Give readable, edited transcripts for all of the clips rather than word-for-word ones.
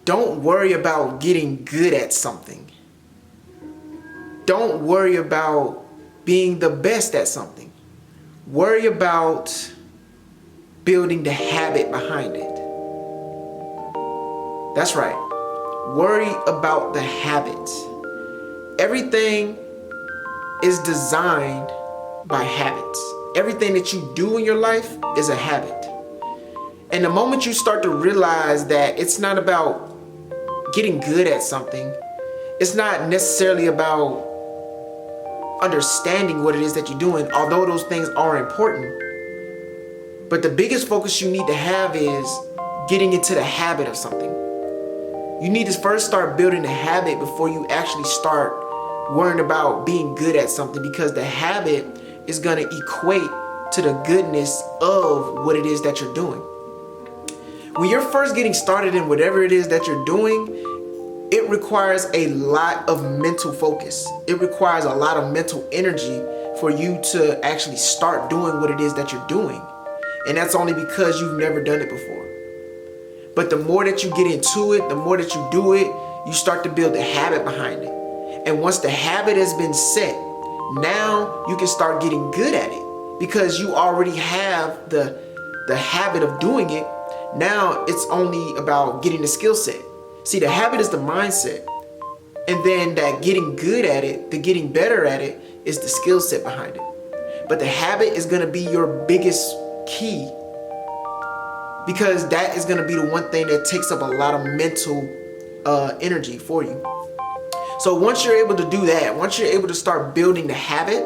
Don't worry about getting good at something. Don't worry about being the best at something. Worry about building the habit behind it. That's right. Worry about the habits. Everything is designed by habits. Everything that you do in your life is a habit. And the moment you start to realize that it's not about getting good at something, it's not necessarily about understanding what it is that you're doing, although those things are important. But the biggest focus you need to have is getting into the habit of something. You need to first start building a habit before you actually start worrying about being good at something, because the habit is going to equate to the goodness of what it is that you're doing. When you're first getting started in whatever it is that you're doing, it requires a lot of mental focus. It requires a lot of mental energy for you to actually start doing what it is that you're doing. And that's only because you've never done it before. But the more that you get into it, the more that you do it, you start to build a habit behind it. And once the habit has been set, now you can start getting good at it because you already have the habit of doing it. Now it's only about getting the skill set. See, the habit is the mindset. And then that getting good at it, the getting better at it, is the skill set behind it. But the habit is going to be your biggest key, because that is going to be the one thing that takes up a lot of mental energy for you. So once you're able to do that, once you're able to start building the habit,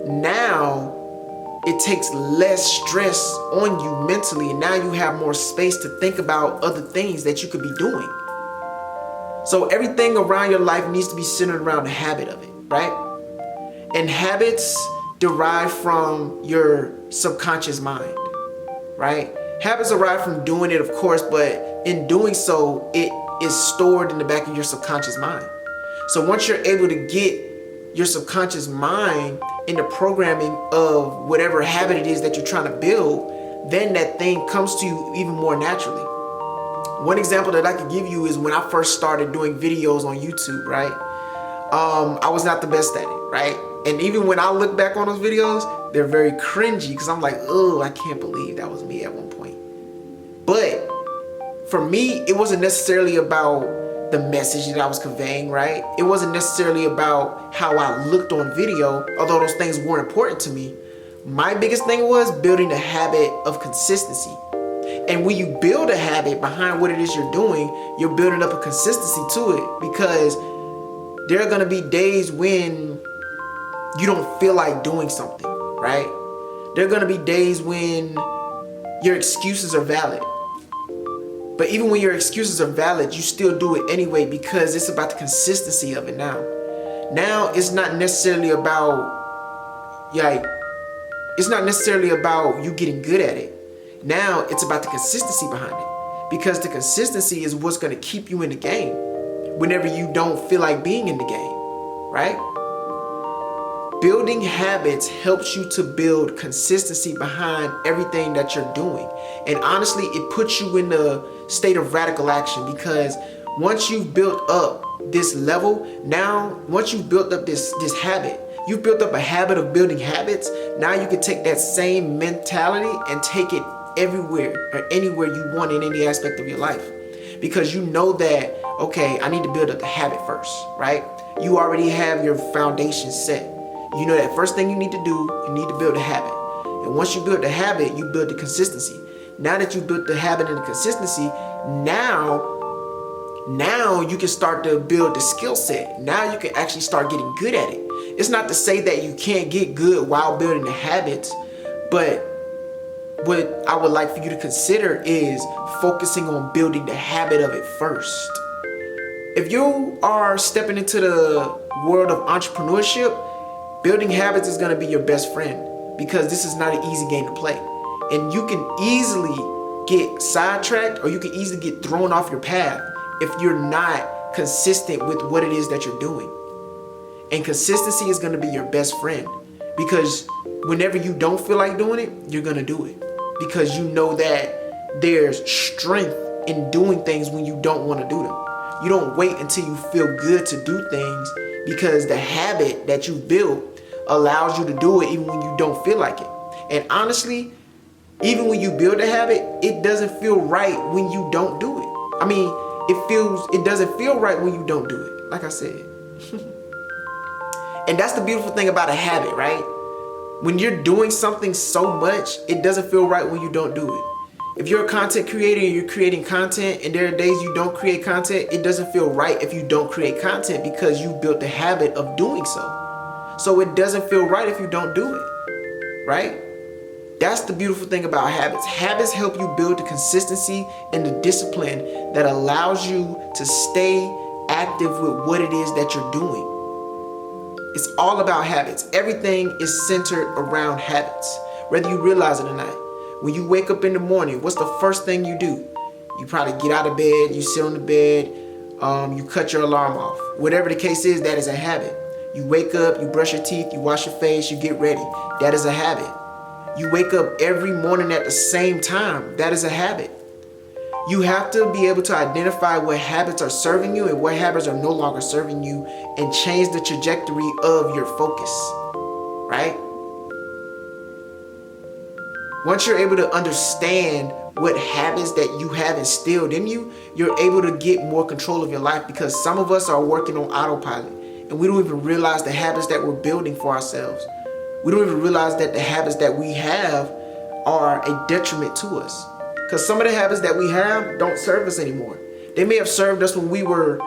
now it takes less stress on you mentally, and now you have more space to think about other things that you could be doing. So everything around your life needs to be centered around the habit of it, right? And habits derive from your subconscious mind, right? Habits arrive from doing it, of course, but in doing so, it is stored in the back of your subconscious mind. So once you're able to get your subconscious mind in the programming of whatever habit it is that you're trying to build, then that thing comes to you even more naturally. One example that I could give you is when I first started doing videos on YouTube, right? I was not the best at it, right? And even when I look back on those videos, they're very cringy because I'm like, oh, I can't believe that was me at one point. But for me, it wasn't necessarily about the message that I was conveying, right? It wasn't necessarily about how I looked on video, although those things were important to me. My biggest thing was building the habit of consistency. And when you build a habit behind what it is you're doing, you're building up a consistency to it, because there are going to be days when you don't feel like doing something, right? There are going to be days when your excuses are valid. But even when your excuses are valid, you still do it anyway, because it's about the consistency of it now. Now it's not necessarily about, it's not necessarily about you getting good at it. Now it's about the consistency behind it, because the consistency is what's going to keep you in the game whenever you don't feel like being in the game, right? Building habits helps you to build consistency behind everything that you're doing. And honestly, it puts you in a state of radical action, because once you've built up this level, now once you've built up this habit, you've built up a habit of building habits. Now you can take that same mentality and take it everywhere or anywhere you want in any aspect of your life, because you know that, okay, I need to build up the habit first, right? You already have your foundation set. You know that first thing you need to do, you need to build a habit. And once you build the habit, you build the consistency. Now that you built the habit and the consistency, now you can start to build the skill set. Now you can actually start getting good at it. It's not to say that you can't get good while building the habits, but what I would like for you to consider is focusing on building the habit of it first. If you are stepping into the world of entrepreneurship, building habits is going to be your best friend, because this is not an easy game to play. And you can easily get sidetracked, or you can easily get thrown off your path if you're not consistent with what it is that you're doing. And consistency is going to be your best friend, because whenever you don't feel like doing it, you're going to do it, because you know that there's strength in doing things when you don't want to do them. You don't wait until you feel good to do things, because the habit that you built allows you to do it even when you don't feel like it. And honestly, even when you build a habit, it doesn't feel right when you don't do it. I mean, it doesn't feel right when you don't do it, like I said. And that's the beautiful thing about a habit, right? When you're doing something so much, it doesn't feel right when you don't do it. If you're a content creator and you're creating content and there are days you don't create content, it doesn't feel right if you don't create content, because you built the habit of doing so. So it doesn't feel right if you don't do it, right? That's the beautiful thing about habits. Habits help you build the consistency and the discipline that allows you to stay active with what it is that you're doing. It's all about habits. Everything is centered around habits, whether you realize it or not. When you wake up in the morning, what's the first thing you do? You probably get out of bed, you sit on the bed, you cut your alarm off. Whatever the case is, that is a habit. You wake up, you brush your teeth, you wash your face, you get ready. That is a habit. You wake up every morning at the same time. That is a habit. You have to be able to identify what habits are serving you and what habits are no longer serving you, and change the trajectory of your focus, right? Once you're able to understand what habits that you have instilled in you, you're able to get more control of your life, because some of us are working on autopilot and we don't even realize the habits that we're building for ourselves. We don't even realize that the habits that we have are a detriment to us. Because some of the habits that we have don't serve us anymore. They may have served us when we were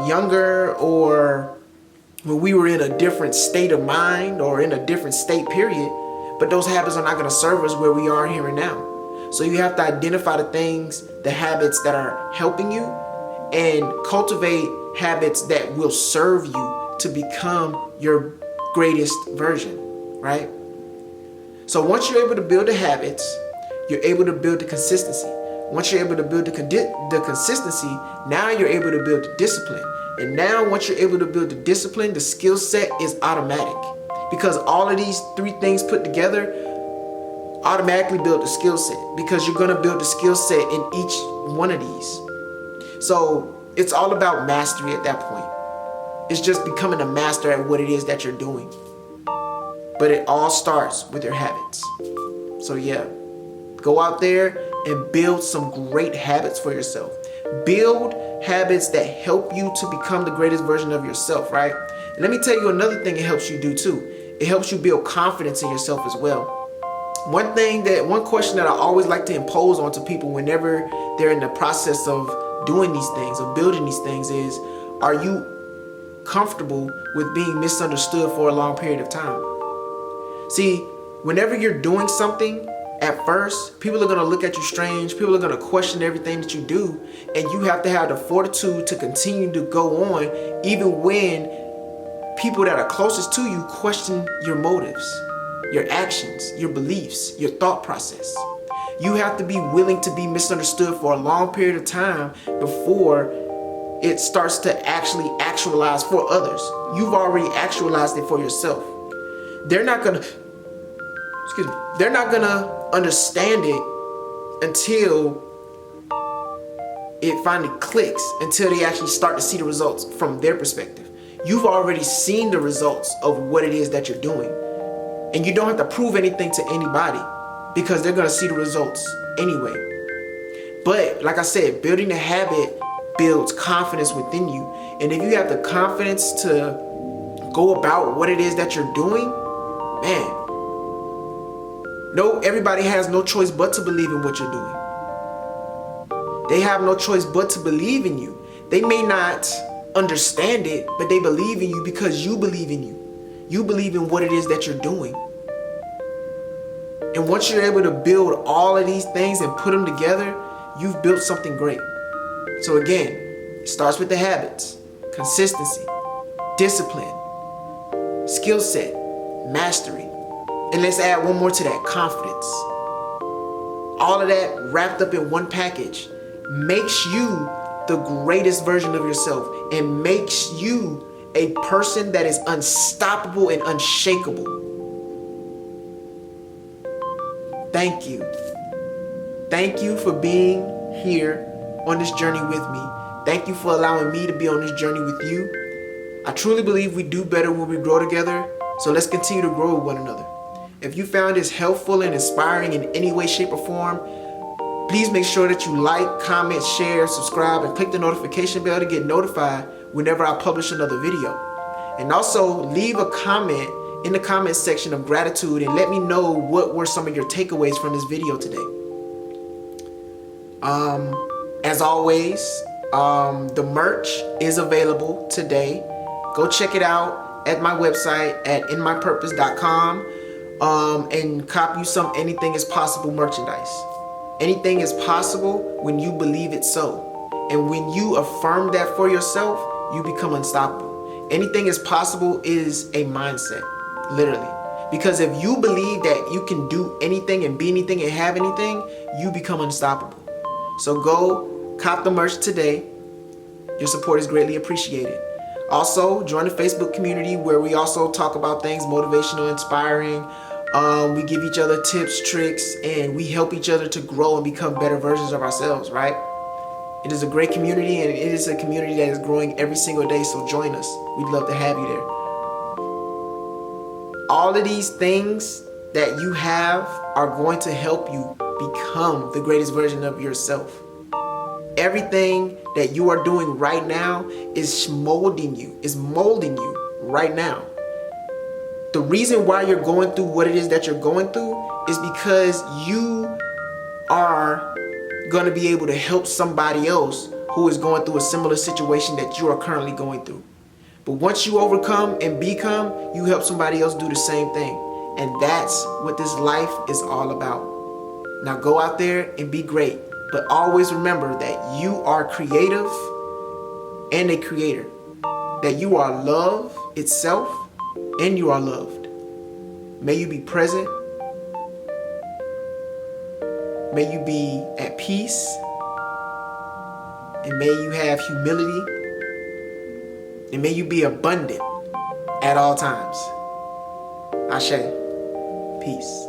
younger, or when we were in a different state of mind, or in a different state period. But those habits are not going to serve us where we are here and now. So you have to identify the habits that are helping you, and cultivate habits that will serve you to become your greatest version, right? So once you're able to build the habits, you're able to build the consistency. Once you're able to build the consistency, now you're able to build the discipline. And now once you're able to build the discipline, the skill set is automatic. Because all of these three things put together automatically build the skill set, because you're going to build the skill set in each one of these. So it's all about mastery at that point. It's just becoming a master at what it is that you're doing. But it all starts with your habits. So yeah, go out there and build some great habits for yourself. Build habits that help you to become the greatest version of yourself, right? And let me tell you another thing it helps you do too. It helps you build confidence in yourself as well. One question that I always like to impose onto people whenever they're in the process of doing these things, of building these things, is, are you comfortable with being misunderstood for a long period of time? See, whenever you're doing something, at first, people are going to look at you strange. People are going to question everything that you do. And you have to have the fortitude to continue to go on, even when people that are closest to you question your motives, your actions, your beliefs, your thought process. You have to be willing to be misunderstood for a long period of time before it starts to actually actualize for others. You've already actualized it for yourself. They're not gonna understand it until it finally clicks, until they actually start to see the results from their perspective. You've already seen the results of what it is that you're doing. And you don't have to prove anything to anybody, because they're going to see the results anyway. But like I said, building a habit builds confidence within you. And if you have the confidence to go about what it is that you're doing, man, everybody has no choice but to believe in what you're doing. They have no choice but to believe in you. They may not understand it, but they believe in you because you believe in you. You believe in what it is that you're doing. And once you're able to build all of these things and put them together, you've built something great. So again, it starts with the habits, consistency, discipline, skill set, mastery. And let's add one more to that, confidence. All of that wrapped up in one package makes you the greatest version of yourself, and makes you a person that is unstoppable and unshakable. Thank you. Thank you for being here on this journey with me. Thank you for allowing me to be on this journey with you. I truly believe we do better when we grow together, so let's continue to grow with one another. If you found this helpful and inspiring in any way, shape, or form, please make sure that you like, comment, share, subscribe, and click the notification bell to get notified whenever I publish another video. And also leave a comment in the comment section of gratitude and let me know what were some of your takeaways from this video today. As always, the merch is available today. Go check it out at my website at inmypurpose.com and cop you some Anything is Possible merchandise. Anything is possible when you believe it so. And when you affirm that for yourself, you become unstoppable. Anything is possible is a mindset, literally. Because if you believe that you can do anything and be anything and have anything, you become unstoppable. So go cop the merch today. Your support is greatly appreciated. Also, join the Facebook community where we also talk about things motivational, inspiring. We give each other tips, tricks, and we help each other to grow and become better versions of ourselves, right? It is a great community, and it is a community that is growing every single day, so join us. We'd love to have you there. All of these things that you have are going to help you become the greatest version of yourself. Everything that you are doing right now is molding you right now. The reason why you're going through what it is that you're going through is because you are going to be able to help somebody else who is going through a similar situation that you are currently going through. But once you overcome and become, you help somebody else do the same thing. And that's what this life is all about. Now go out there and be great. But always remember that you are creative and a creator. That you are love itself and you are loved. May you be present. May you be at peace. And may you have humility. And may you be abundant at all times. Ashe. Peace.